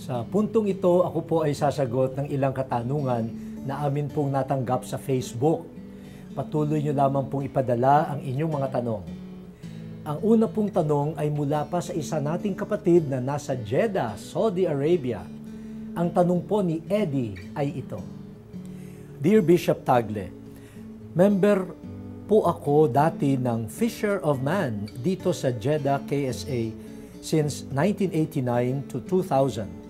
Sa puntong ito, ako po ay sasagot ng ilang katanungan na amin pong natanggap sa Facebook. Patuloy nyo lamang pong ipadala ang inyong mga tanong. Ang una pong tanong ay mula pa sa isa nating kapatid na nasa Jeddah, Saudi Arabia. Ang tanong po ni Eddie ay ito. Dear Bishop Tagle, member po ako dati ng Fisher of Man dito sa Jeddah, KSA since 1989 to 2000.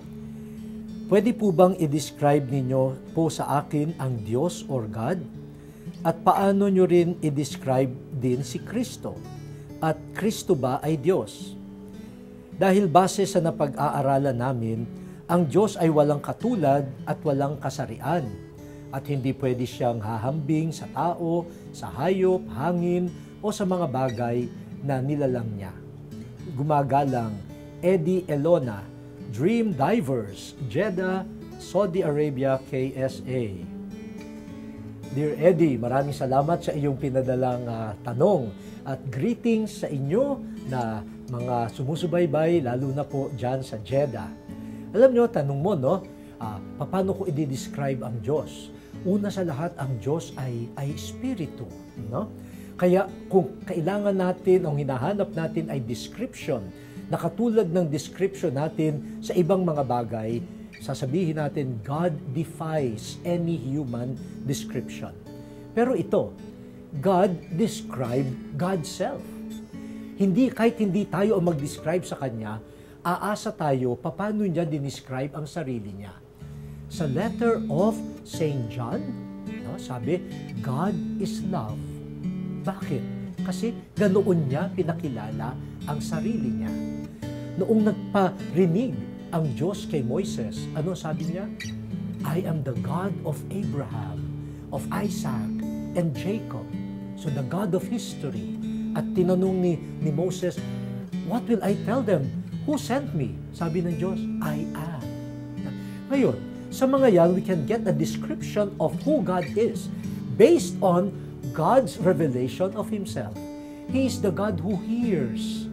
Pwede po bang i-describe ninyo po sa akin ang Diyos or God? At paano nyo rin i-describe din si Kristo? At Kristo ba ay Diyos? Dahil base sa napag-aaralan namin, ang Diyos ay walang katulad at walang kasarian. At hindi pwede siyang hahambing sa tao, sa hayop, hangin, o sa mga bagay na nilalang niya. Gumagalang, Eddie Elona, Dream Divers, Jeddah, Saudi Arabia, KSA. Dear Eddie, maraming salamat sa iyong pinadalang tanong at greetings sa inyo na mga sumusubaybay, lalo na po dyan sa Jeddah. Alam nyo, tanong mo, no? Paano ko i-describe ang Diyos? Una sa lahat, ang Diyos ay espiritu, no? Kaya kung kailangan natin, ang hinahanap natin ay description, na katulad ng description natin sa ibang mga bagay, sasabihin natin, God defies any human description. Pero ito, God described God's self. Kahit hindi tayo ang mag-describe sa Kanya, aasa tayo paano niya dinescribe ang sarili niya. Sa letter of St. John, no, sabi, God is love. Bakit? Kasi ganoon niya pinakilala ang sarili niya. Noong nagparinig ang Diyos kay Moises, ano sabi niya? I am the God of Abraham, of Isaac, and Jacob. So the God of history. At tinanong ni Moses, what will I tell them? Who sent me? Sabi ng Diyos, I am. Ngayon, sa mga yan, we can get a description of who God is based on God's revelation of Himself. He is the God who hears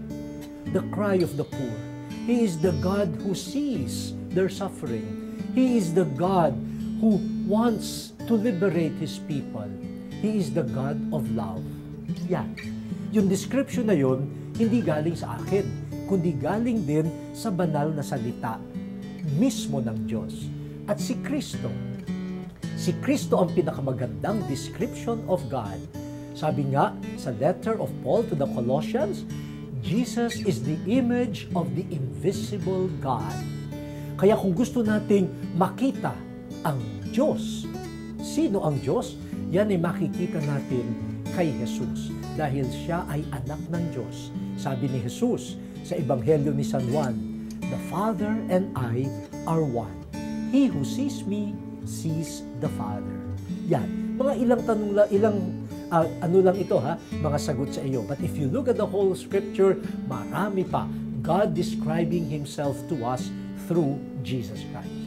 the cry of the poor. He is the God who sees their suffering. He is the God who wants to liberate His people. He is the God of love. Yan. Yung description na yun, hindi galing sa akin, kundi galing din sa banal na salita mismo ng Diyos. At si Kristo ang pinakamagandang description of God. Sabi nga sa letter of Paul to the Colossians, Jesus is the image of the invisible God. Kaya kung gusto nating makita ang Diyos, sino ang Diyos? Yan ay makikita natin kay Jesus dahil siya ay anak ng Diyos. Sabi ni Jesus sa Ebanghelyo ni San Juan, the Father and I are one. He who sees me sees the Father. Yan. Mga ilang tanong lang, ano lang ito ha, mga sagot sa iyo. But if you look at the whole scripture, marami pa. God describing Himself to us through Jesus Christ.